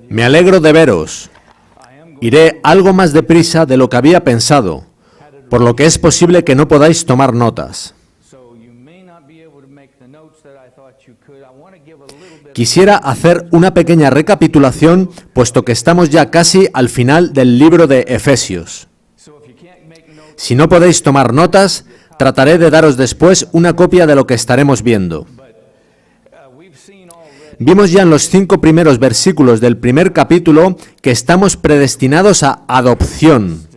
Me alegro de veros. Iré algo más deprisa de lo que había pensado, por lo que es posible que no podáis tomar notas. Quisiera hacer una pequeña recapitulación, puesto que estamos ya casi al final del libro de Efesios. Si no podéis tomar notas, trataré de daros después una copia de lo que estaremos viendo. Vimos ya en los 5 primeros versículos del primer capítulo que estamos predestinados a adopción.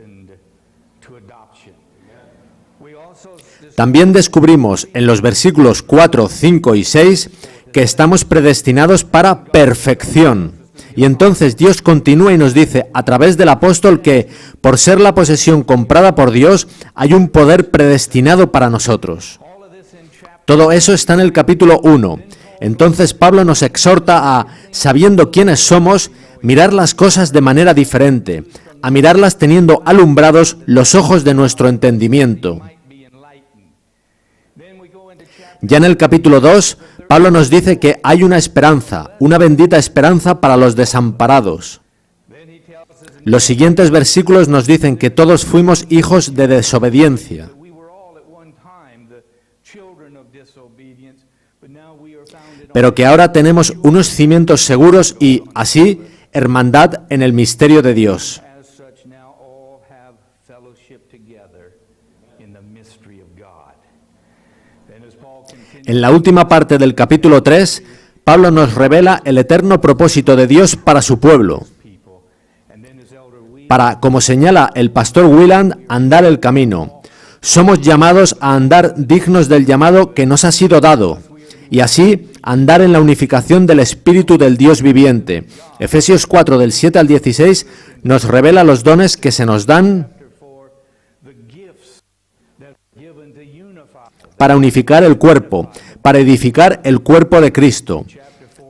También descubrimos en los versículos 4, 5 y 6 que estamos predestinados para perfección. Y entonces Dios continúa y nos dice a través del apóstol que, por ser la posesión comprada por Dios, hay un poder predestinado para nosotros. Todo eso está en el capítulo 1. Entonces Pablo nos exhorta a, sabiendo quiénes somos, mirar las cosas de manera diferente, a mirarlas teniendo alumbrados los ojos de nuestro entendimiento. Ya en el capítulo 2, Pablo nos dice que hay una esperanza, una bendita esperanza para los desamparados. Los siguientes versículos nos dicen que todos fuimos hijos de desobediencia. Pero que ahora tenemos unos cimientos seguros y, así, hermandad en el misterio de Dios. En la última parte del capítulo 3, Pablo nos revela el eterno propósito de Dios para su pueblo. Para, como señala el pastor Wieland, andar el camino. Somos llamados a andar dignos del llamado que nos ha sido dado, y así andar en la unificación del Espíritu del Dios viviente. Efesios 4, del 7 al 16, nos revela los dones que se nos dan para unificar el cuerpo, para edificar el cuerpo de Cristo.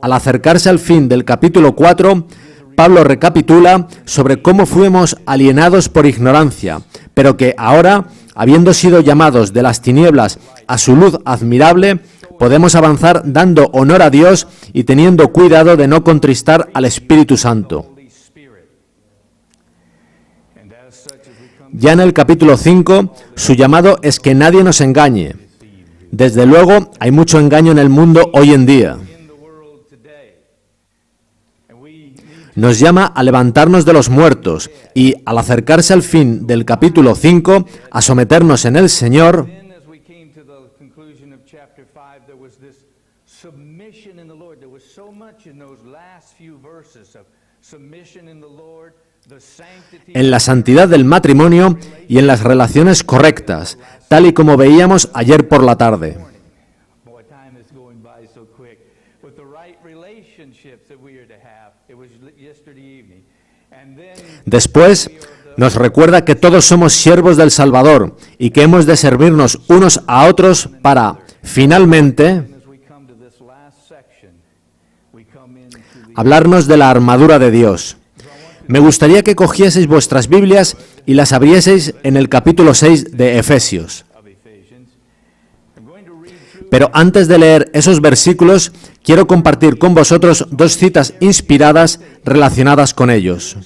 Al acercarse al fin del capítulo 4, Pablo recapitula sobre cómo fuimos alienados por ignorancia, pero que ahora, habiendo sido llamados de las tinieblas a su luz admirable, podemos avanzar dando honor a Dios y teniendo cuidado de no contristar al Espíritu Santo. Ya en el capítulo 5, su llamado es que nadie nos engañe. Desde luego, hay mucho engaño en el mundo hoy en día. Nos llama a levantarnos de los muertos y, al acercarse al fin del capítulo 5, a someternos en el Señor. En la santidad del matrimonio y en las relaciones correctas, tal y como veíamos ayer por la tarde. Después, nos recuerda que todos somos siervos del Salvador y que hemos de servirnos unos a otros para, finalmente, hablarnos de la armadura de Dios. Me gustaría que cogieseis vuestras Biblias y las abrieseis en el capítulo 6 de Efesios. Pero antes de leer esos versículos, quiero compartir con vosotros 2 citas inspiradas relacionadas con ellos.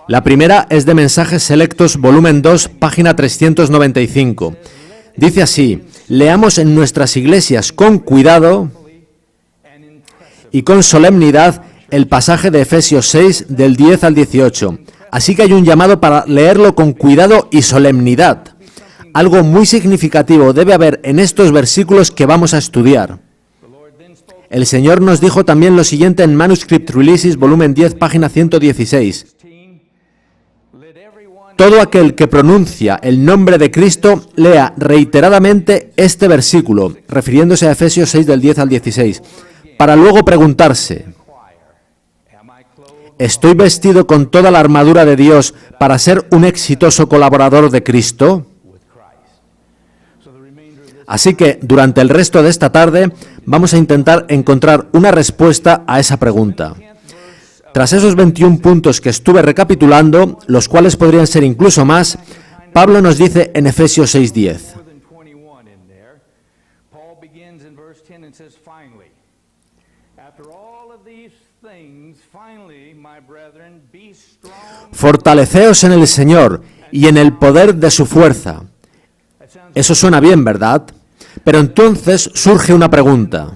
La primera es de Mensajes Selectos, volumen 2, página 395. Dice así: leamos en nuestras iglesias con cuidado y con solemnidad el pasaje de Efesios 6, del 10 al 18. Así que hay un llamado para leerlo con cuidado y solemnidad. Algo muy significativo debe haber en estos versículos que vamos a estudiar. El Señor nos dijo también lo siguiente en Manuscript Releases, volumen 10, página 116. Todo aquel que pronuncia el nombre de Cristo, lea reiteradamente este versículo, refiriéndose a Efesios 6, del 10 al 16. Para luego preguntarse, ¿estoy vestido con toda la armadura de Dios para ser un exitoso colaborador de Cristo? Así que, durante el resto de esta tarde, vamos a intentar encontrar una respuesta a esa pregunta. Tras esos 21 puntos que estuve recapitulando, los cuales podrían ser incluso más, Pablo nos dice en Efesios 6:10. and says, finally. After all of these things, finally, my brethren, be strong. Fortaleceos en el Señor y en el poder de su fuerza. Eso suena bien, ¿verdad? Pero entonces surge una pregunta.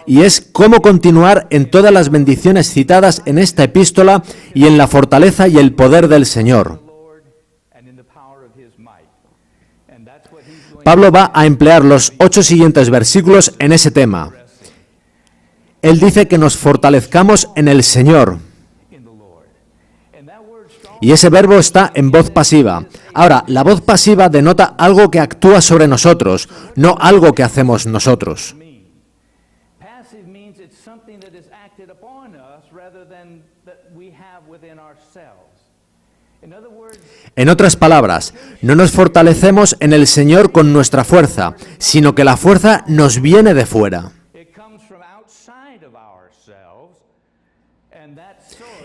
Y es cómo continuar en todas las bendiciones citadas en esta epístola y en la fortaleza y el poder del Señor. Pablo va a emplear los 8 siguientes versículos en ese tema. Él dice que nos fortalezcamos en el Señor. Y ese verbo está en voz pasiva. Ahora, la voz pasiva denota algo que actúa sobre nosotros, no algo que hacemos nosotros. En otras palabras, no nos fortalecemos en el Señor con nuestra fuerza, sino que la fuerza nos viene de fuera.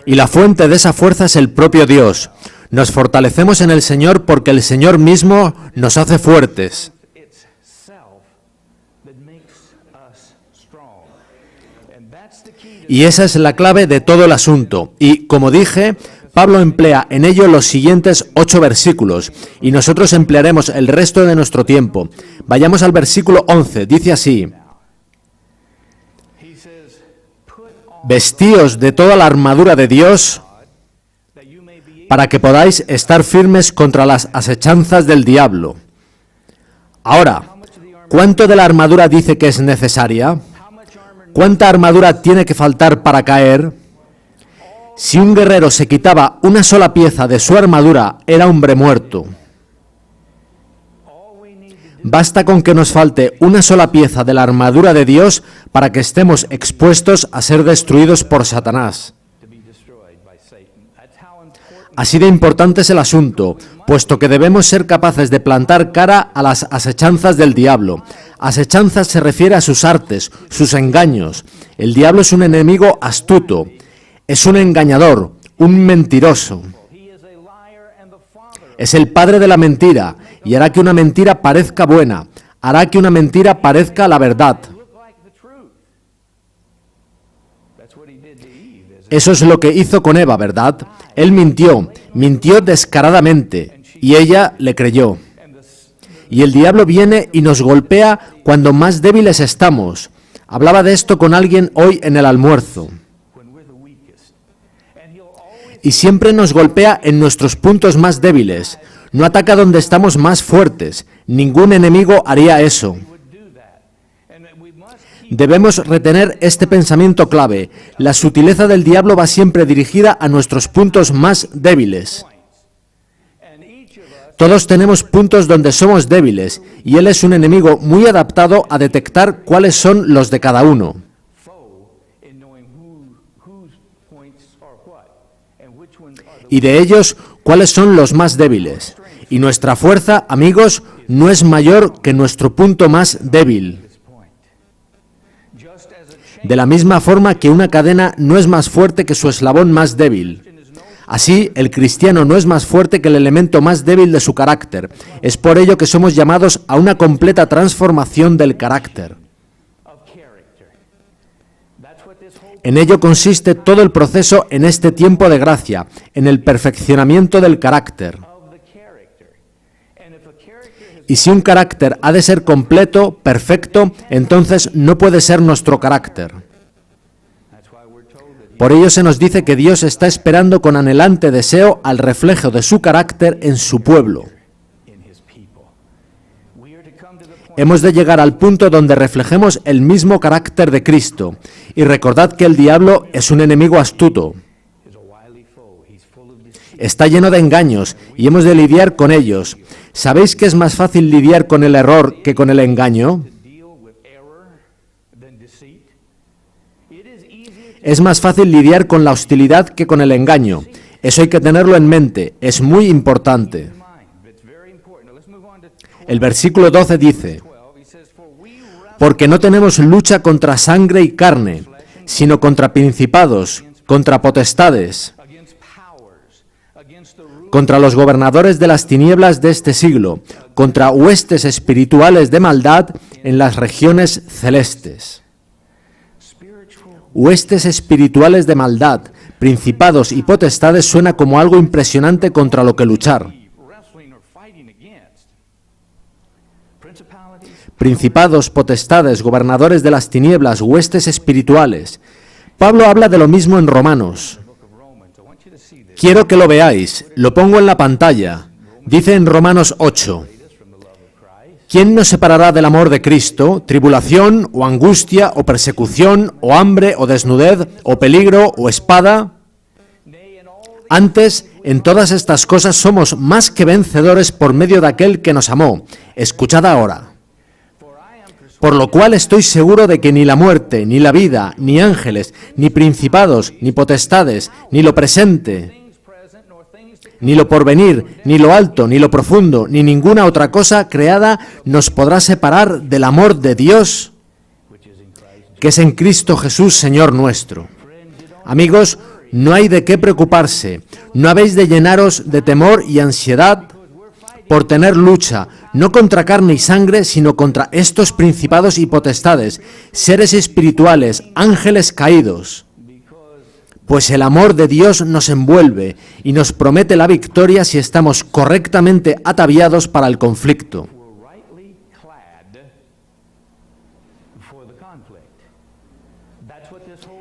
Y la fuente de esa fuerza es el propio Dios. Nos fortalecemos en el Señor porque el Señor mismo nos hace fuertes. Y esa es la clave de todo el asunto. Y, como dije, Pablo emplea en ello los siguientes 8 versículos, y nosotros emplearemos el resto de nuestro tiempo. Vayamos al versículo 11, dice así: vestíos de toda la armadura de Dios para que podáis estar firmes contra las asechanzas del diablo. Ahora, ¿cuánto de la armadura dice que es necesaria? ¿Cuánta armadura tiene que faltar para caer? Si un guerrero se quitaba una sola pieza de su armadura, era hombre muerto. Basta con que nos falte una sola pieza de la armadura de Dios para que estemos expuestos a ser destruidos por Satanás. Así de importante es el asunto, puesto que debemos ser capaces de plantar cara a las asechanzas del diablo. Asechanzas se refiere a sus artes, sus engaños. El diablo es un enemigo astuto, es un engañador, un mentiroso. Es el padre de la mentira y hará que una mentira parezca buena, hará que una mentira parezca la verdad. Eso es lo que hizo con Eva, ¿verdad? Él mintió descaradamente, y ella le creyó. Y el diablo viene y nos golpea cuando más débiles estamos. Hablaba de esto con alguien hoy en el almuerzo. Y siempre nos golpea en nuestros puntos más débiles. No ataca donde estamos más fuertes. Ningún enemigo haría eso. Debemos retener este pensamiento clave. La sutileza del diablo va siempre dirigida a nuestros puntos más débiles. Todos tenemos puntos donde somos débiles, y él es un enemigo muy adaptado a detectar cuáles son los de cada uno. Y de ellos, cuáles son los más débiles. Y nuestra fuerza, amigos, no es mayor que nuestro punto más débil. De la misma forma que una cadena no es más fuerte que su eslabón más débil. Así, el cristiano no es más fuerte que el elemento más débil de su carácter. Es por ello que somos llamados a una completa transformación del carácter. En ello consiste todo el proceso en este tiempo de gracia, en el perfeccionamiento del carácter. Y si un carácter ha de ser completo, perfecto, entonces no puede ser nuestro carácter. Por ello se nos dice que Dios está esperando con anhelante deseo al reflejo de su carácter en su pueblo. Hemos de llegar al punto donde reflejemos el mismo carácter de Cristo. Y recordad que el diablo es un enemigo astuto. Está lleno de engaños y hemos de lidiar con ellos. ¿Sabéis que es más fácil lidiar con el error que con el engaño? Es más fácil lidiar con la hostilidad que con el engaño. Eso hay que tenerlo en mente, es muy importante. El versículo 12 dice: porque no tenemos lucha contra sangre y carne, sino contra principados, contra potestades, contra los gobernadores de las tinieblas de este siglo, contra huestes espirituales de maldad en las regiones celestes. Huestes espirituales de maldad, principados y potestades suena como algo impresionante contra lo que luchar. Principados, potestades, gobernadores de las tinieblas, huestes espirituales. Pablo habla de lo mismo en Romanos. Quiero que lo veáis, lo pongo en la pantalla. Dice en Romanos 8, ¿quién nos separará del amor de Cristo? ¿Tribulación, o angustia, o persecución, o hambre, o desnudez, o peligro, o espada? Antes, en todas estas cosas somos más que vencedores por medio de aquel que nos amó. Escuchad ahora. Por lo cual estoy seguro de que ni la muerte, ni la vida, ni ángeles, ni principados, ni potestades, ni lo presente, ni lo porvenir, ni lo alto, ni lo profundo, ni ninguna otra cosa creada nos podrá separar del amor de Dios, que es en Cristo Jesús, Señor nuestro. Amigos, no hay de qué preocuparse, no habéis de llenaros de temor y ansiedad por tener lucha, no contra carne y sangre, sino contra estos principados y potestades, seres espirituales, ángeles caídos. Pues el amor de Dios nos envuelve y nos promete la victoria si estamos correctamente ataviados para el conflicto.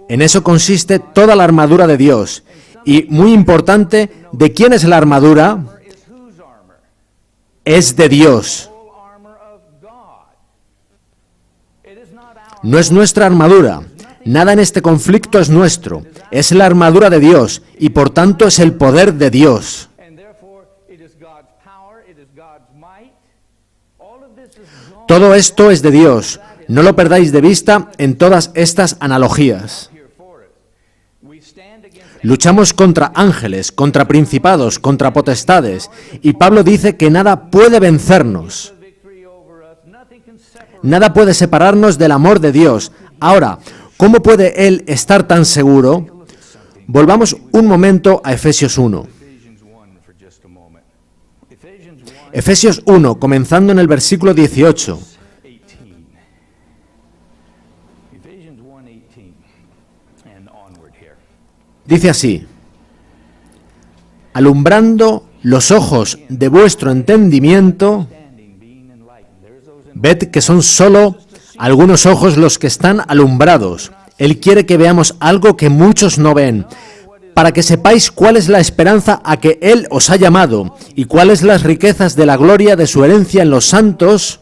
En eso consiste toda la armadura de Dios. Y muy importante, ¿de quién es la armadura? Es de Dios. No es nuestra armadura. Nada en este conflicto es nuestro. Es la armadura de Dios y por tanto es el poder de Dios. Todo esto es de Dios. No lo perdáis de vista en todas estas analogías. Luchamos contra ángeles, contra principados, contra potestades, y Pablo dice que nada puede vencernos. Nada puede separarnos del amor de Dios. Ahora, ¿cómo puede él estar tan seguro? Volvamos un momento a Efesios 1. Efesios 1, comenzando en el versículo 18. Dice así: alumbrando los ojos de vuestro entendimiento, ved que son solo algunos ojos los que están alumbrados. Él quiere que veamos algo que muchos no ven, para que sepáis cuál es la esperanza a que Él os ha llamado, y cuáles las riquezas de la gloria de su herencia en los santos,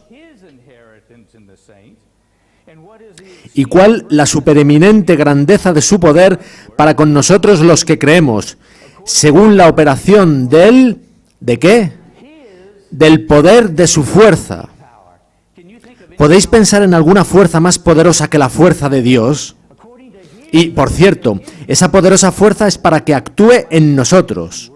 y cuál la supereminente grandeza de su poder para con nosotros los que creemos, según la operación de Él, ¿de qué? Del poder de su fuerza. ¿Podéis pensar en alguna fuerza más poderosa que la fuerza de Dios? Y, por cierto, esa poderosa fuerza es para que actúe en nosotros.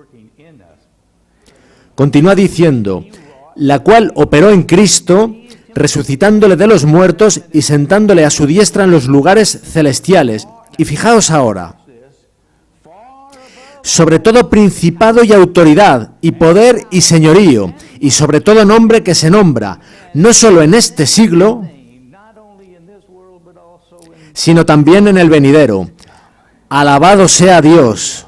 Continúa diciendo, la cual operó en Cristo, resucitándole de los muertos y sentándole a su diestra en los lugares celestiales. Y fijaos ahora, sobre todo principado y autoridad, y poder y señorío, y sobre todo nombre que se nombra, no solo en este siglo, sino también en el venidero. Alabado sea Dios.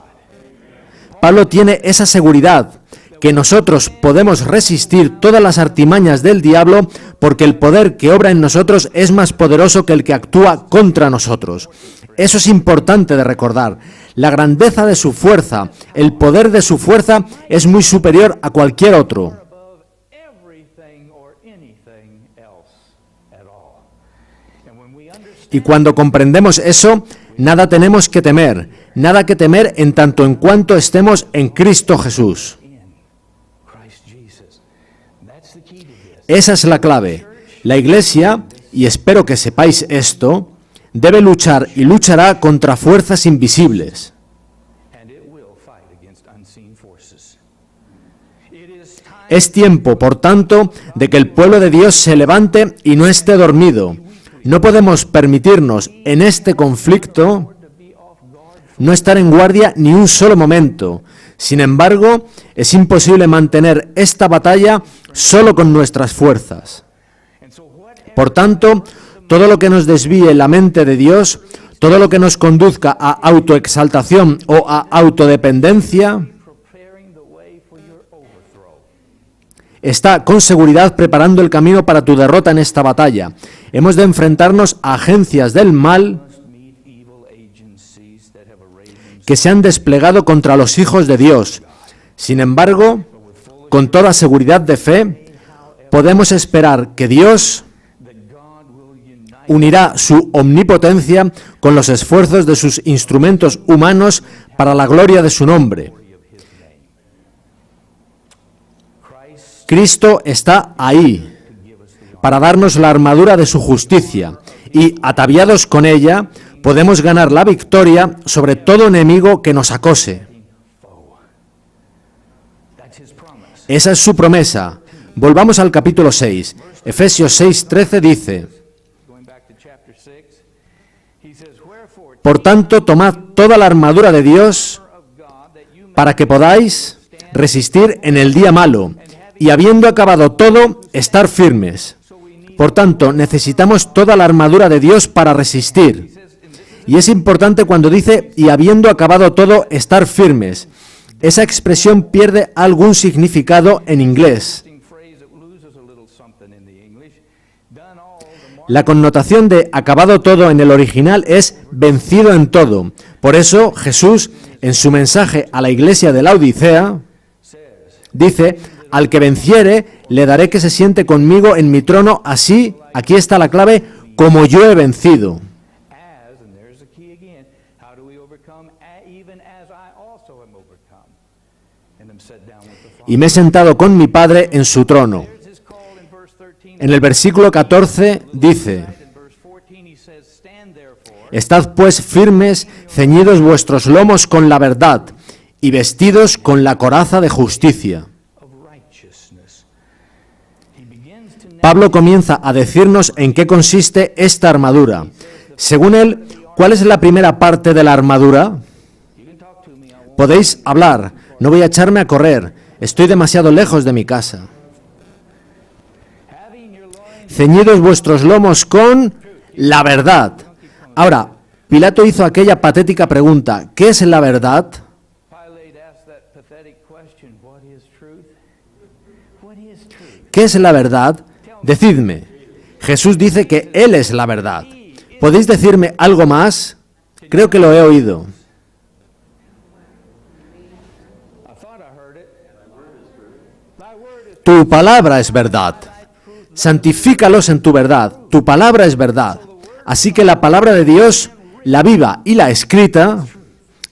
Pablo tiene esa seguridad, que nosotros podemos resistir todas las artimañas del diablo, porque el poder que obra en nosotros es más poderoso que el que actúa contra nosotros. Eso es importante de recordar. La grandeza de su fuerza, el poder de su fuerza es muy superior a cualquier otro. Y cuando comprendemos eso, nada tenemos que temer, nada que temer en tanto en cuanto estemos en Cristo Jesús. Esa es la clave. La Iglesia, y espero que sepáis esto, debe luchar y luchará contra fuerzas invisibles. Es tiempo, por tanto, de que el pueblo de Dios se levante y no esté dormido. No podemos permitirnos en este conflicto no estar en guardia ni un solo momento. Sin embargo, es imposible mantener esta batalla solo con nuestras fuerzas. Por tanto, todo lo que nos desvíe la mente de Dios, todo lo que nos conduzca a autoexaltación o a autodependencia, está con seguridad preparando el camino para tu derrota en esta batalla. Hemos de enfrentarnos a agencias del mal que se han desplegado contra los hijos de Dios. Sin embargo, con toda seguridad de fe, podemos esperar que Dios unirá su omnipotencia con los esfuerzos de sus instrumentos humanos para la gloria de su nombre. Cristo está ahí para darnos la armadura de su justicia y, ataviados con ella, podemos ganar la victoria sobre todo enemigo que nos acose. Esa es su promesa. Volvamos al capítulo 6. Efesios 6:13 dice: Por tanto, tomad toda la armadura de Dios para que podáis resistir en el día malo, y habiendo acabado todo, estar firmes. Por tanto, necesitamos toda la armadura de Dios para resistir. Y es importante cuando dice, y habiendo acabado todo, estar firmes. Esa expresión pierde algún significado en inglés. La connotación de acabado todo en el original es vencido en todo. Por eso, Jesús, en su mensaje a la iglesia de la Odisea, dice: al que venciere, le daré que se siente conmigo en mi trono, así, aquí está la clave, como yo he vencido. Y me he sentado con mi Padre en su trono. En el versículo 14 dice: Estad pues firmes, ceñidos vuestros lomos con la verdad, y vestidos con la coraza de justicia. Pablo comienza a decirnos en qué consiste esta armadura. Según él, ¿cuál es la primera parte de la armadura? Podéis hablar, no voy a echarme a correr, estoy demasiado lejos de mi casa. Ceñidos vuestros lomos con la verdad. Ahora, Pilato hizo aquella patética pregunta: ¿qué es la verdad? ¿Qué es la verdad? Decidme. Jesús dice que Él es la verdad. ¿Podéis decirme algo más? Creo que lo he oído. Tu palabra es verdad. Santifícalos en tu verdad. Tu palabra es verdad. Así que la palabra de Dios, la viva y la escrita,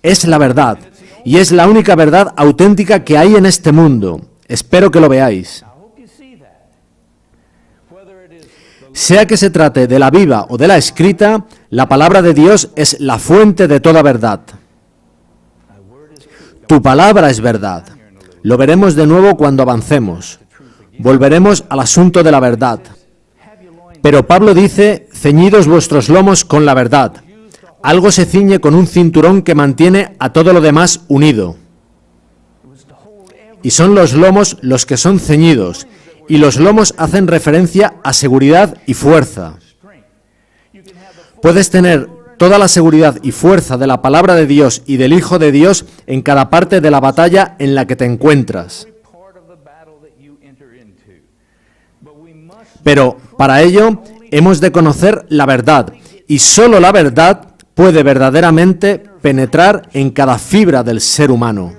es la verdad. Y es la única verdad auténtica que hay en este mundo. Espero que lo veáis. Sea que se trate de la viva o de la escrita, la palabra de Dios es la fuente de toda verdad. Tu palabra es verdad. Lo veremos de nuevo cuando avancemos. Volveremos al asunto de la verdad. Pero Pablo dice: ceñidos vuestros lomos con la verdad. Algo se ciñe con un cinturón que mantiene a todo lo demás unido. Y son los lomos los que son ceñidos. Y los lomos hacen referencia a seguridad y fuerza. Puedes tener toda la seguridad y fuerza de la palabra de Dios y del Hijo de Dios en cada parte de la batalla en la que te encuentras. Pero para ello hemos de conocer la verdad, y solo la verdad puede verdaderamente penetrar en cada fibra del ser humano.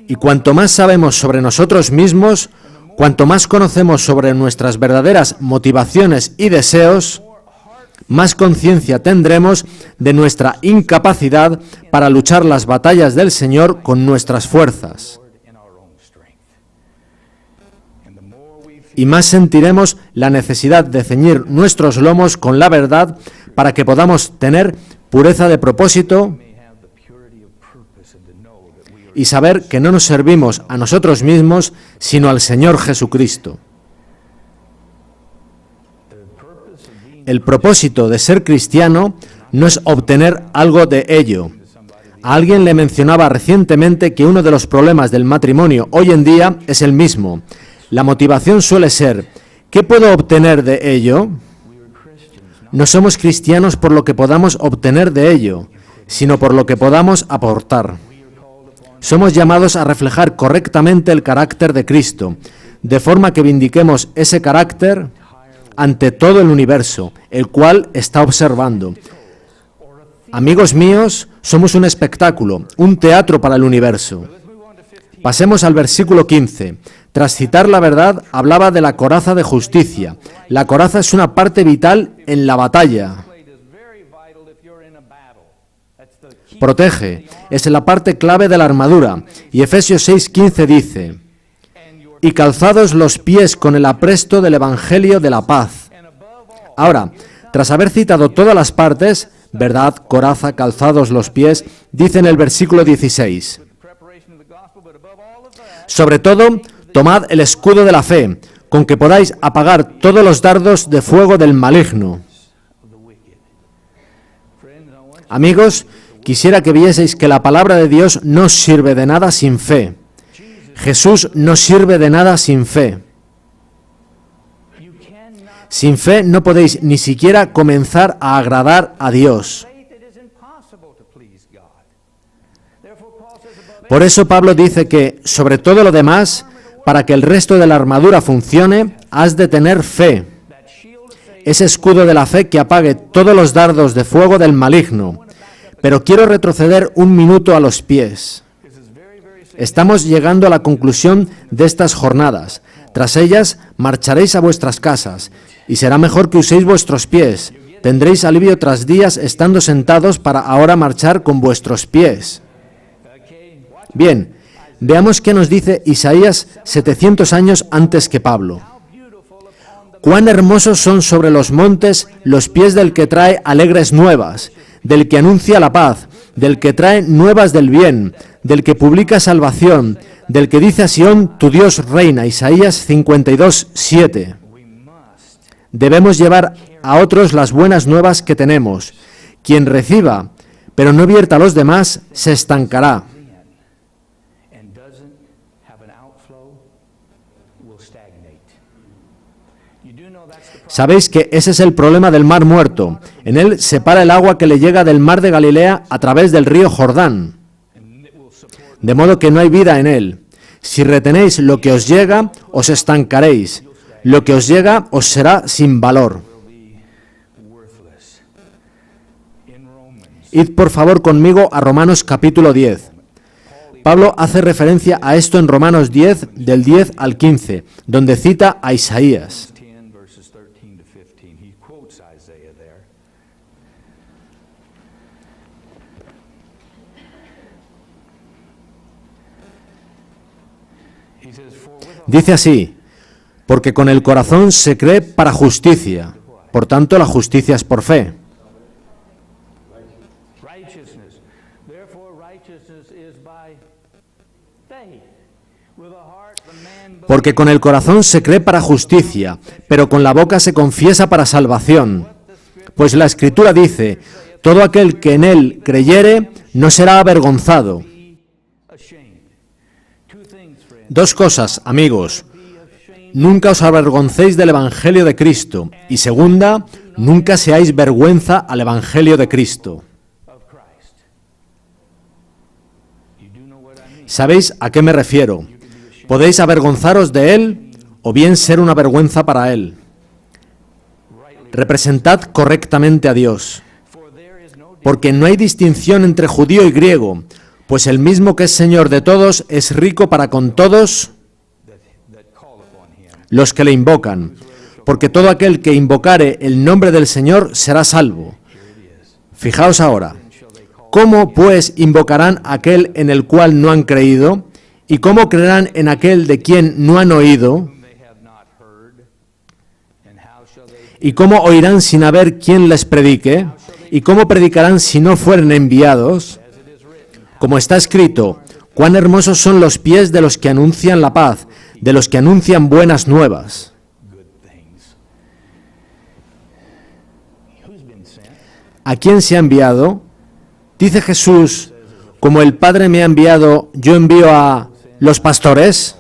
Y cuanto más sabemos sobre nosotros mismos, cuanto más conocemos sobre nuestras verdaderas motivaciones y deseos, más conciencia tendremos de nuestra incapacidad para luchar las batallas del Señor con nuestras fuerzas. Y más sentiremos la necesidad de ceñir nuestros lomos con la verdad para que podamos tener pureza de propósito y saber que no nos servimos a nosotros mismos, sino al Señor Jesucristo. El propósito de ser cristiano no es obtener algo de ello. A alguien le mencionaba recientemente que uno de los problemas del matrimonio hoy en día es el mismo. La motivación suele ser, ¿qué puedo obtener de ello? No somos cristianos por lo que podamos obtener de ello, sino por lo que podamos aportar. Somos llamados a reflejar correctamente el carácter de Cristo, de forma que vindiquemos ese carácter ante todo el universo, el cual está observando. Amigos míos, somos un espectáculo, un teatro para el universo. Pasemos al versículo 15. Tras citar la verdad, hablaba de la coraza de justicia. La coraza es una parte vital en la batalla. Protege, es la parte clave de la armadura. Y Efesios 6:15 dice, y calzados los pies con el apresto del Evangelio de la paz. Ahora, tras haber citado todas las partes, verdad, coraza, calzados los pies, dice en el versículo 16, sobre todo, tomad el escudo de la fe, con que podáis apagar todos los dardos de fuego del maligno. Amigos, quisiera que vieseis que la palabra de Dios no sirve de nada sin fe. Jesús no sirve de nada sin fe. Sin fe no podéis ni siquiera comenzar a agradar a Dios. Por eso Pablo dice que, sobre todo lo demás, para que el resto de la armadura funcione, has de tener fe. Ese escudo de la fe que apague todos los dardos de fuego del maligno. Pero quiero retroceder un minuto a los pies. Estamos llegando a la conclusión de estas jornadas. Tras ellas, marcharéis a vuestras casas, y será mejor que uséis vuestros pies. Tendréis alivio tras días estando sentados para ahora marchar con vuestros pies. Bien, veamos qué nos dice Isaías 700 años antes que Pablo. Cuán hermosos son sobre los montes los pies del que trae alegres nuevas, del que anuncia la paz, del que trae nuevas del bien, del que publica salvación, del que dice a Sión, tu Dios reina. Isaías 52:7. Debemos llevar a otros las buenas nuevas que tenemos. Quien reciba, pero no vierta a los demás, se estancará. Sabéis que ese es el problema del Mar Muerto. En él separa el agua que le llega del mar de Galilea a través del río Jordán. De modo que no hay vida en él. Si retenéis lo que os llega, os estancaréis. Lo que os llega os será sin valor. Id por favor conmigo a Romanos capítulo 10. Pablo hace referencia a esto en Romanos 10, del 10 al 15, donde cita a Isaías. Dice así, porque con el corazón se cree para justicia, por tanto la justicia es por fe. Porque con el corazón se cree para justicia, pero con la boca se confiesa para salvación. Pues la Escritura dice, todo aquel que en él creyere no será avergonzado. Dos cosas, amigos. Nunca os avergoncéis del Evangelio de Cristo. Y segunda, nunca seáis vergüenza al Evangelio de Cristo. ¿Sabéis a qué me refiero? Podéis avergonzaros de Él o bien ser una vergüenza para Él. Representad correctamente a Dios. Porque no hay distinción entre judío y griego, pues el mismo que es Señor de todos es rico para con todos los que le invocan, porque todo aquel que invocare el nombre del Señor será salvo. Fijaos ahora, ¿cómo pues invocarán a aquel en el cual no han creído? ¿Y cómo creerán en aquel de quien no han oído? ¿Y cómo oirán sin haber quien les predique? ¿Y cómo predicarán si no fueren enviados? Como está escrito, cuán hermosos son los pies de los que anuncian la paz, de los que anuncian buenas nuevas. ¿A quién se ha enviado? Dice Jesús, como el Padre me ha enviado, yo envío a los pastores?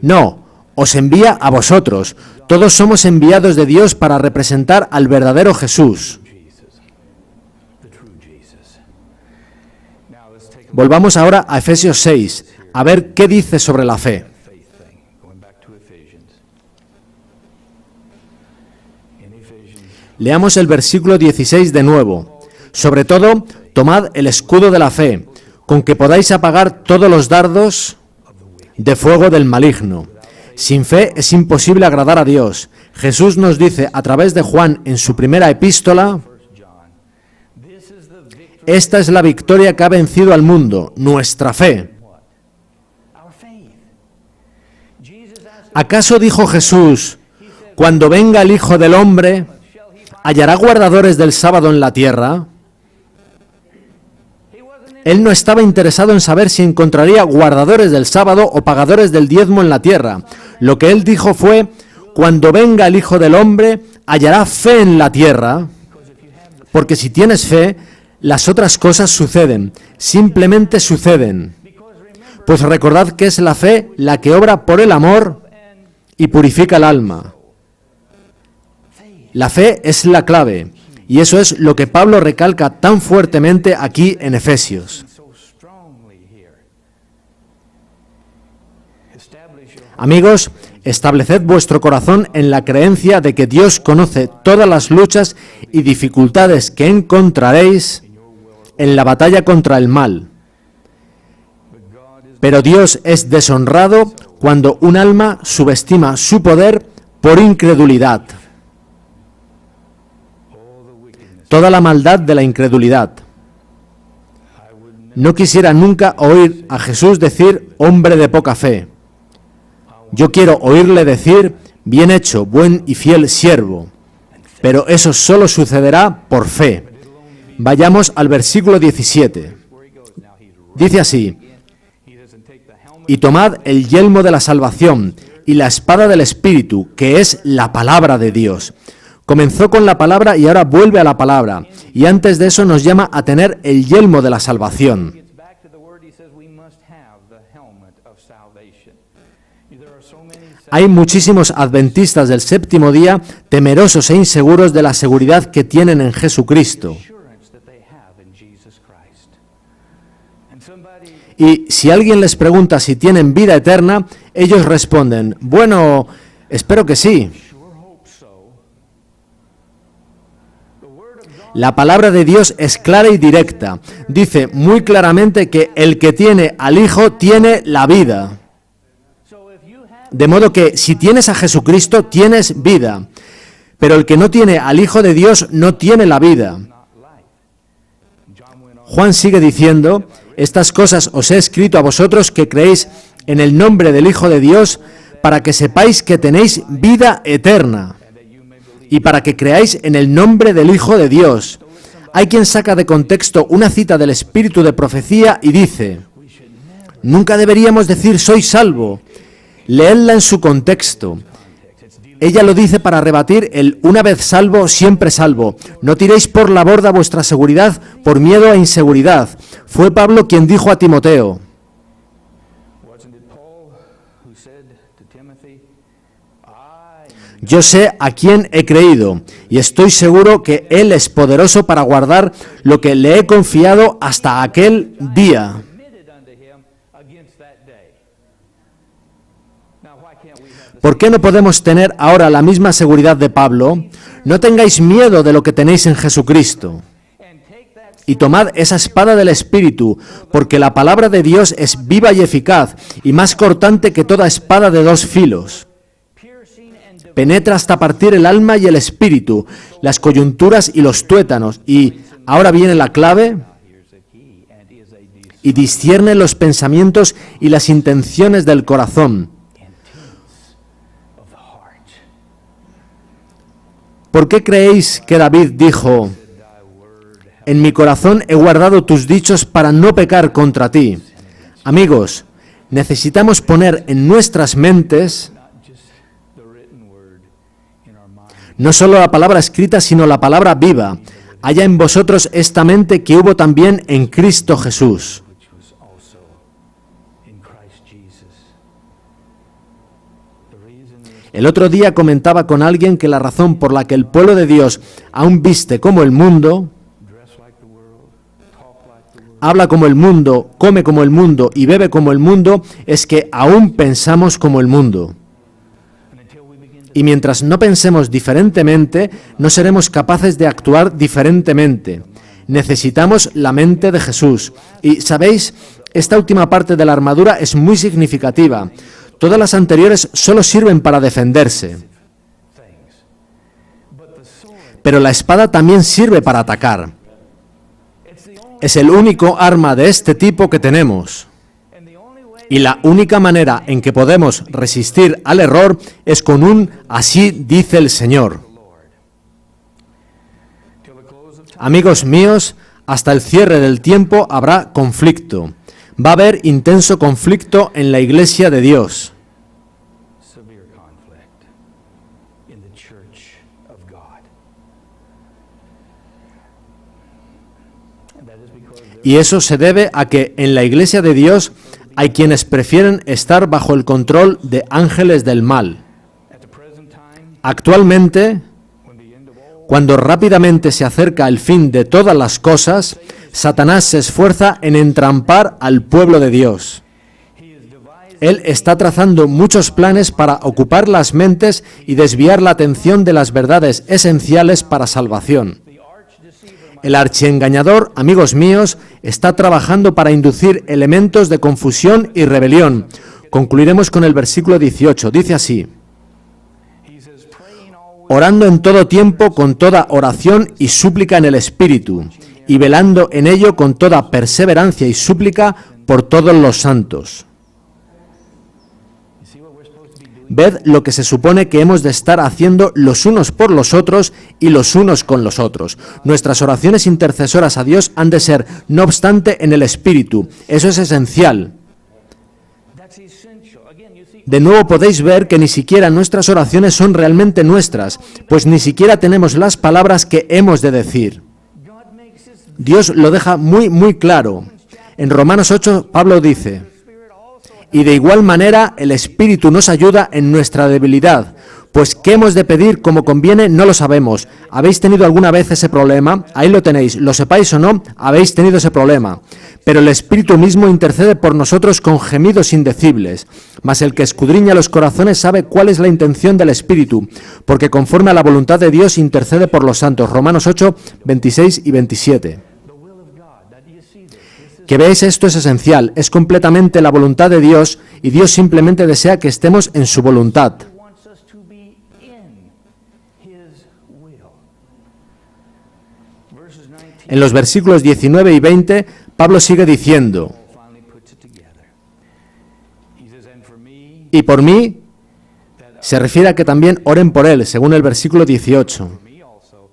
No, os envía a vosotros. Todos somos enviados de Dios para representar al verdadero Jesús. Volvamos ahora a Efesios 6, a ver qué dice sobre la fe. Leamos el versículo 16 de nuevo. Sobre todo, tomad el escudo de la fe, con que podáis apagar todos los dardos de fuego del maligno. Sin fe es imposible agradar a Dios. Jesús nos dice a través de Juan en su primera epístola: esta es la victoria que ha vencido al mundo, nuestra fe. ¿Acaso dijo Jesús, cuando venga el Hijo del Hombre, hallará guardadores del sábado en la tierra? Él no estaba interesado en saber si encontraría guardadores del sábado o pagadores del diezmo en la tierra. Lo que él dijo fue, cuando venga el Hijo del Hombre, hallará fe en la tierra, porque si tienes fe, las otras cosas suceden, simplemente suceden. Pues recordad que es la fe la que obra por el amor y purifica el alma. La fe es la clave, y eso es lo que Pablo recalca tan fuertemente aquí en Efesios. Amigos, estableced vuestro corazón en la creencia de que Dios conoce todas las luchas y dificultades que encontraréis en la batalla contra el mal. Pero Dios es deshonrado cuando un alma subestima su poder por incredulidad. Toda la maldad de la incredulidad. No quisiera nunca oír a Jesús decir, hombre de poca fe. Yo quiero oírle decir, bien hecho, buen y fiel siervo. Pero eso solo sucederá por fe. Vayamos al versículo 17. Dice así: y tomad el yelmo de la salvación y la espada del Espíritu, que es la palabra de Dios. Comenzó con la palabra y ahora vuelve a la palabra. Y antes de eso nos llama a tener el yelmo de la salvación. Hay muchísimos adventistas del séptimo día temerosos e inseguros de la seguridad que tienen en Jesucristo. Y si alguien les pregunta si tienen vida eterna, ellos responden, bueno, espero que sí. La palabra de Dios es clara y directa. Dice muy claramente que el que tiene al Hijo tiene la vida. De modo que si tienes a Jesucristo, tienes vida. Pero el que no tiene al Hijo de Dios no tiene la vida. Juan sigue diciendo, estas cosas os he escrito a vosotros que creéis en el nombre del Hijo de Dios, para que sepáis que tenéis vida eterna. Y para que creáis en el nombre del Hijo de Dios. Hay quien saca de contexto una cita del Espíritu de profecía y dice, nunca deberíamos decir soy salvo. Leedla en su contexto. Ella lo dice para rebatir el una vez salvo, siempre salvo. No tiréis por la borda vuestra seguridad por miedo a inseguridad. Fue Pablo quien dijo a Timoteo, yo sé a quién he creído y estoy seguro que Él es poderoso para guardar lo que le he confiado hasta aquel día. ¿Por qué no podemos tener ahora la misma seguridad de Pablo? No tengáis miedo de lo que tenéis en Jesucristo. Y tomad esa espada del Espíritu, porque la palabra de Dios es viva y eficaz, y más cortante que toda espada de dos filos. Penetra hasta partir el alma y el espíritu, las coyunturas y los tuétanos, y, ahora viene la clave, y discierne los pensamientos y las intenciones del corazón. ¿Por qué creéis que David dijo, en mi corazón he guardado tus dichos para no pecar contra ti? Amigos, necesitamos poner en nuestras mentes no solo la palabra escrita, sino la palabra viva. haya en vosotros esta mente que hubo también en Cristo Jesús. which was also in Christ Jesus. The reason is El otro día comentaba con alguien que la razón por la que el pueblo de Dios aún viste como el mundo, dress like the world, talk like the world, habla como el mundo, come como el mundo y bebe como el mundo, es que aún pensamos como el mundo. and until we begin to Y mientras no pensemos diferentemente, no seremos capaces de actuar diferentemente. Necesitamos la mente de Jesús. Y, ¿sabéis? Esta última parte de la armadura es muy significativa. Todas las anteriores solo sirven para defenderse. things, but the sword, Pero la espada también sirve para atacar. it's the only Es el único arma de este tipo que tenemos. and the only way Y la única manera en que podemos resistir al error es con un "así dice el Señor". till the close of time. Amigos míos, hasta el cierre del tiempo habrá conflicto. Va a haber intenso conflicto en la iglesia de Dios. Severe conflict in the church of God. And that is because there Y eso se debe a que en la iglesia de Dios hay quienes prefieren estar bajo el control de ángeles del mal. at the present time, Actualmente, when the end of all cuando rápidamente se acerca el fin de todas las cosas, Satanás se esfuerza en entrampar al pueblo de Dios. he is devised Él está trazando muchos planes para ocupar las mentes y desviar la atención de las verdades esenciales para salvación. the arch deceiver, El archiengañador, amigos míos, está trabajando para inducir elementos de confusión y rebelión. Concluiremos con el versículo 18. Dice así: he says, praying always orando en todo tiempo con toda oración y súplica en el Espíritu, y velando en ello con toda perseverancia y súplica por todos los santos. you see what we're supposed to be doing? Ved lo que se supone que hemos de estar haciendo los unos por los otros y los unos con los otros. Nuestras oraciones intercesoras a Dios han de ser, no obstante, en el Espíritu. Eso es esencial. That's essential. Again, you see, De nuevo podéis ver que ni siquiera nuestras oraciones son realmente nuestras, pues ni siquiera tenemos las palabras que hemos de decir. God makes his Dios lo deja muy claro. En Romanos 8, Pablo dice: Spirit also y de igual manera el Espíritu nos ayuda en nuestra debilidad, pues qué hemos de pedir como conviene no lo sabemos. ¿Habéis tenido alguna vez ese problema? Ahí lo tenéis, lo sepáis o no, habéis tenido ese problema. Pero el Espíritu mismo intercede por nosotros con gemidos indecibles. Mas el que escudriña los corazones sabe cuál es la intención del Espíritu, porque conforme a la voluntad de Dios intercede por los santos. Romanos 8, 26 y 27. the will of God. Now, do you see this? This is Que veáis, esto es esencial, es completamente la voluntad de Dios y Dios simplemente desea que estemos en su voluntad. he wants us to be in his will. Verses 19 En los versículos 19 y 20, Pablo sigue diciendo: finally puts it together. He says, and for me, y por mí, se refiere a que también oren por él, según el versículo 18, me also,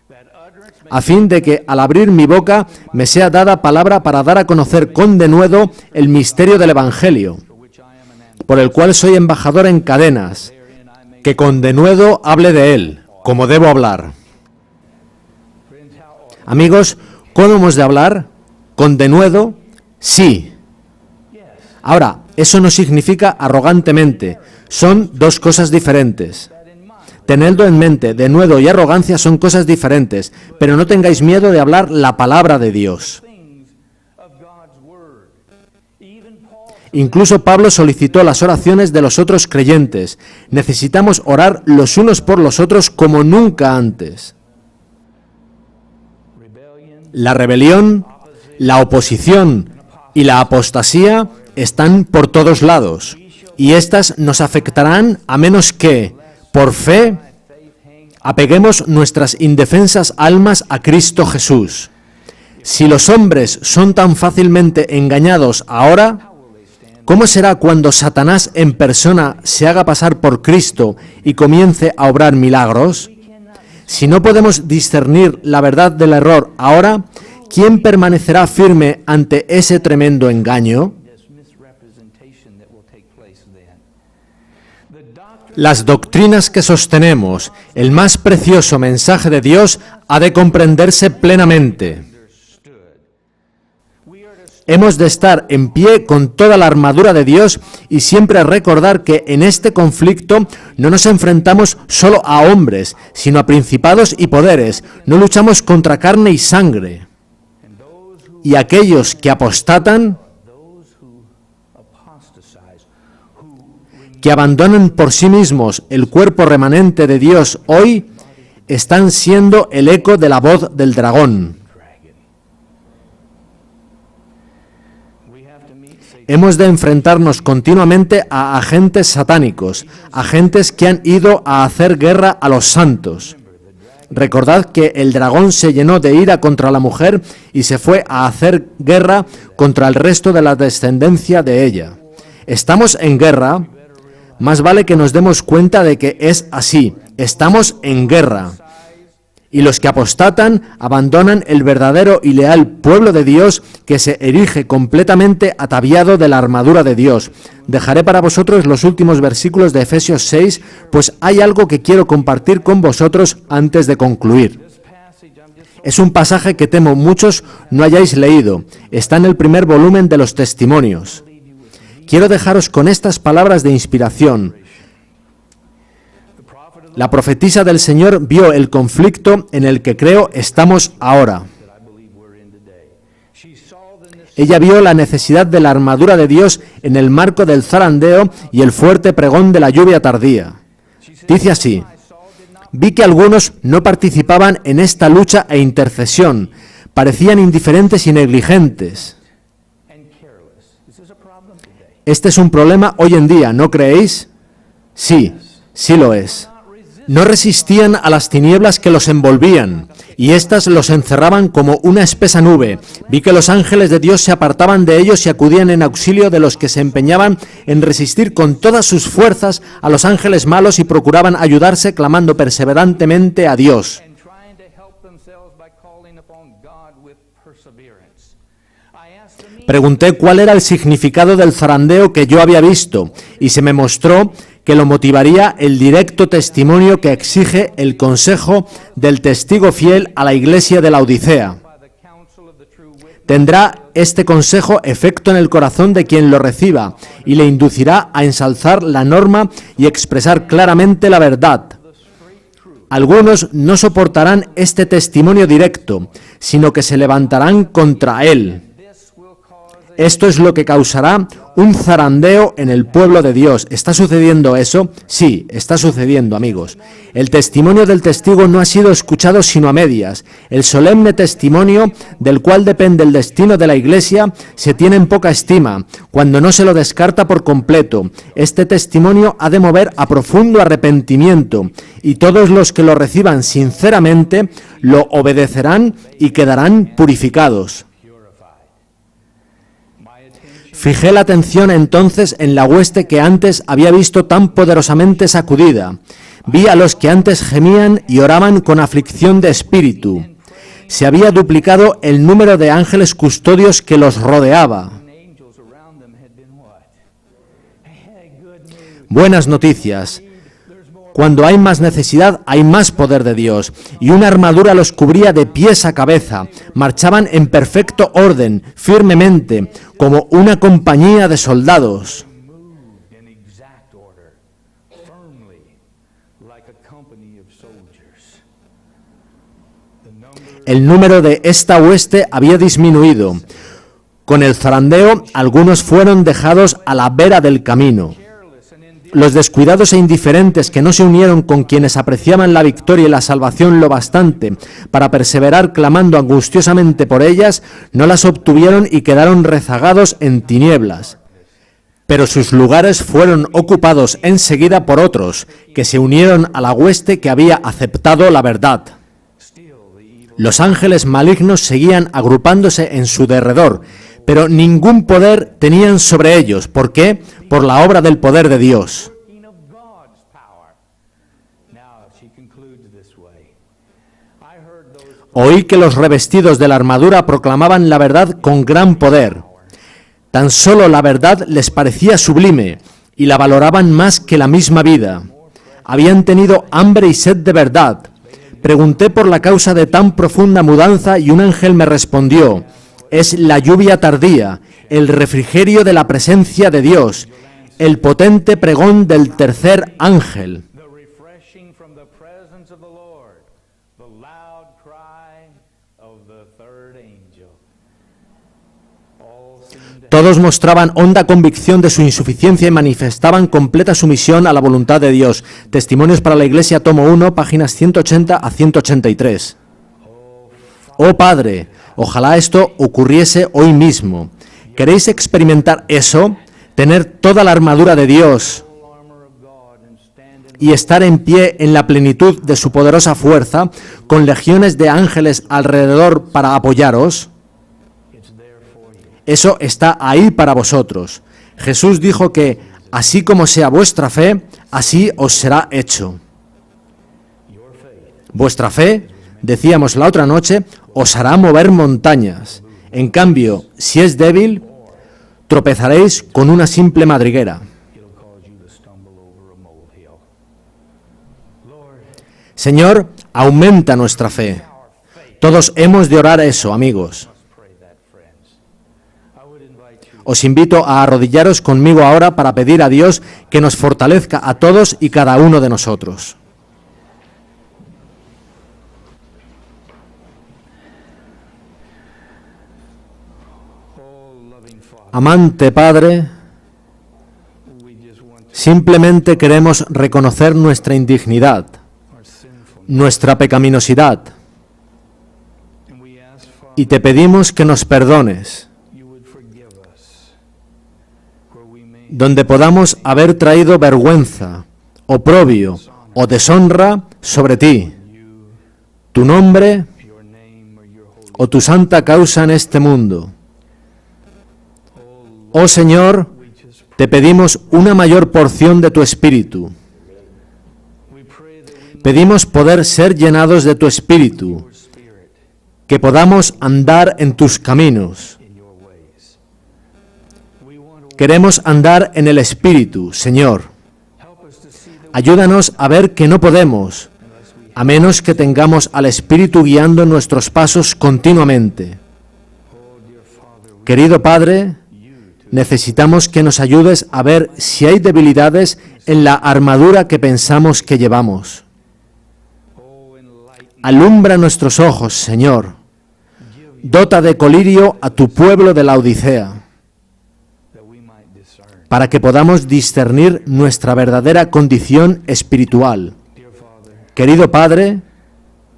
that utterance may a fin de que al abrir mi boca me sea dada palabra para dar a conocer con denuedo el misterio del Evangelio, for which I am an ambassador, por el cual soy embajador en cadenas, wherein I may. que con denuedo hable de él, como debo hablar. Friends, how ought Amigos, ¿cómo hemos de hablar? ¿Con denuedo? Sí. yes, Ahora, eso no significa arrogantemente, son dos cosas diferentes. that in mind, Tenedlo en mente, denuedo y arrogancia son cosas diferentes, pero no tengáis miedo de hablar la palabra de Dios. things of God's word. Even Paul Incluso Pablo solicitó las oraciones de los otros creyentes. Necesitamos orar los unos por los otros como nunca antes. rebellion, La rebelión, la oposición y la apostasía están por todos lados, y éstas nos afectarán a menos que, por fe, apeguemos nuestras indefensas almas a Cristo Jesús. Si los hombres son tan fácilmente engañados ahora, ¿cómo será cuando Satanás en persona se haga pasar por Cristo y comience a obrar milagros? Si no podemos discernir la verdad del error ahora, ¿quién permanecerá firme ante ese tremendo engaño? this misrepresentation that will take place then. Las doctrinas que sostenemos, el más precioso mensaje de Dios, ha de comprenderse plenamente. Hemos de estar en pie con toda la armadura de Dios y siempre recordar que en este conflicto no nos enfrentamos solo a hombres, sino a principados y poderes. No luchamos contra carne y sangre. Y aquellos que apostatan, que abandonan por sí mismos el cuerpo remanente de Dios hoy, están siendo el eco de la voz del dragón. Hemos de enfrentarnos continuamente a agentes satánicos, agentes que han ido a hacer guerra a los santos. Recordad que el dragón se llenó de ira contra la mujer y se fue a hacer guerra contra el resto de la descendencia de ella. Estamos en guerra. Más vale que nos demos cuenta de que es así. Estamos en guerra. Y los que apostatan abandonan el verdadero y leal pueblo de Dios que se erige completamente ataviado de la armadura de Dios. Dejaré para vosotros los últimos versículos de Efesios 6, pues hay algo que quiero compartir con vosotros antes de concluir. Es un pasaje que temo muchos no hayáis leído. Está en el primer volumen de los Testimonios. Quiero dejaros con estas palabras de inspiración. La profetisa del Señor vio el conflicto en el que creo estamos ahora. Ella vio la necesidad de la armadura de Dios en el marco del zarandeo y el fuerte pregón de la lluvia tardía. Dice así: vi que algunos no participaban en esta lucha e intercesión, parecían indiferentes y negligentes. Este es un problema hoy en día, ¿no creéis? Sí, sí lo es. No resistían a las tinieblas que los envolvían, y éstas los encerraban como una espesa nube. Vi que los ángeles de Dios se apartaban de ellos y acudían en auxilio de los que se empeñaban en resistir con todas sus fuerzas a los ángeles malos y procuraban ayudarse clamando perseverantemente a Dios. Pregunté cuál era el significado del zarandeo que yo había visto, y se me mostró que lo motivaría el directo testimonio que exige el consejo del testigo fiel a la iglesia de la Odisea. Tendrá este consejo efecto en el corazón de quien lo reciba y le inducirá a ensalzar la norma y expresar claramente la verdad. Algunos no soportarán este testimonio directo, sino que se levantarán contra él. Esto es lo que causará un zarandeo en el pueblo de Dios. ¿Está sucediendo eso? Sí, está sucediendo, amigos. El testimonio del testigo no ha sido escuchado sino a medias. El solemne testimonio, del cual depende el destino de la Iglesia, se tiene en poca estima, cuando no se lo descarta por completo. Este testimonio ha de mover a profundo arrepentimiento, y todos los que lo reciban sinceramente lo obedecerán y quedarán purificados. Fijé la atención entonces en la hueste que antes había visto tan poderosamente sacudida. Vi a los que antes gemían y oraban con aflicción de espíritu. Se había duplicado el número de ángeles custodios que los rodeaba. Buenas noticias. Cuando hay más necesidad, hay más poder de Dios, y una armadura los cubría de pies a cabeza. Marchaban en perfecto orden, firmemente, como una compañía de soldados. El número de esta hueste había disminuido. Con el zarandeo, algunos fueron dejados a la vera del camino. Los descuidados e indiferentes que no se unieron con quienes apreciaban la victoria y la salvación lo bastante para perseverar clamando angustiosamente por ellas, no las obtuvieron y quedaron rezagados en tinieblas. Pero sus lugares fueron ocupados enseguida por otros, que se unieron a la hueste que había aceptado la verdad. Los ángeles malignos seguían agrupándose en su derredor, pero ningún poder tenían sobre ellos. ¿Por qué? Por la obra del poder de Dios. Oí que los revestidos de la armadura proclamaban la verdad con gran poder. Tan solo la verdad les parecía sublime, y la valoraban más que la misma vida. Habían tenido hambre y sed de verdad. Pregunté por la causa de tan profunda mudanza y un ángel me respondió: es la lluvia tardía, el refrigerio de la presencia de Dios, el potente pregón del tercer ángel. The refreshing from the presence of the Lord, the loud cry of the third angel. All seemed to Todos mostraban honda convicción de su insuficiencia y manifestaban completa sumisión a la voluntad de Dios. Testimonios para la Iglesia, tomo 1, páginas 180 a 183. Oh Padre, ojalá esto ocurriese hoy mismo. ¿Queréis experimentar eso? Tener toda la armadura de Dios full armor of God and stand in y estar en pie en la plenitud de su poderosa fuerza, con legiones de ángeles alrededor para apoyaros. it's there for you. Eso está ahí para vosotros. Jesús dijo que, así como sea vuestra fe, así os será hecho. Your faith Vuestra fe, decíamos la otra noche, os hará mover montañas. En cambio, si es débil, tropezaréis con una simple madriguera. it'll cause you to stumble over a molehill. Lord, Señor, aumenta nuestra fe. Todos hemos de orar eso, amigos. pray that, friends. I would invite you Os invito a arrodillaros conmigo ahora para pedir a Dios que nos fortalezca a todos y cada uno de nosotros. oh loving Father, Amante Padre, we just want to simplemente queremos reconocer nuestra indignidad, our sinful nuestra pecaminosidad, and we ask Father y te pedimos que nos perdones, you would forgive us where we may donde podamos haber traído vergüenza, oprobio o deshonra sobre ti, you tu nombre your name or your holy o tu santa causa en este mundo. Oh Señor, we just te pedimos una mayor porción de tu Espíritu. we pray that we Pedimos poder ser llenados de tu Espíritu, your spirit que podamos andar en tus caminos. in your ways. We want to Queremos andar en el Espíritu, Señor. help us to see that Ayúdanos a ver que no podemos, unless we a menos que tengamos al Espíritu guiando nuestros pasos continuamente. oh dear Father we Querido Padre, you to necesitamos que nos ayudes a ver si hay debilidades en la armadura que pensamos que llevamos. oh enlighten Alumbra nuestros ojos, Señor. Dota de colirio a tu pueblo de la Odisea, that we might discern. para que podamos discernir nuestra verdadera condición espiritual. Dear Father, Querido Padre,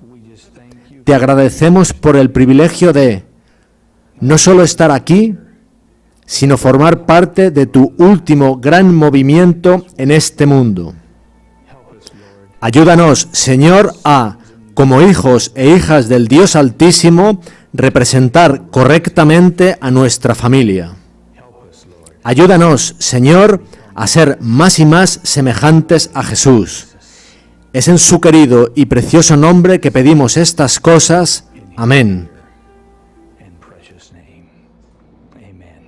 we just thank you te agradecemos por el privilegio de no solo estar aquí, sino formar parte de tu último gran movimiento en este mundo. help us Lord Ayúdanos, Señor, a, como hijos e hijas del Dios Altísimo, representar correctamente a nuestra familia. help us Lord Ayúdanos, Señor, a ser más y más semejantes a Jesús. Es en su querido y precioso nombre que pedimos estas cosas. Amén. and precious name. Amen.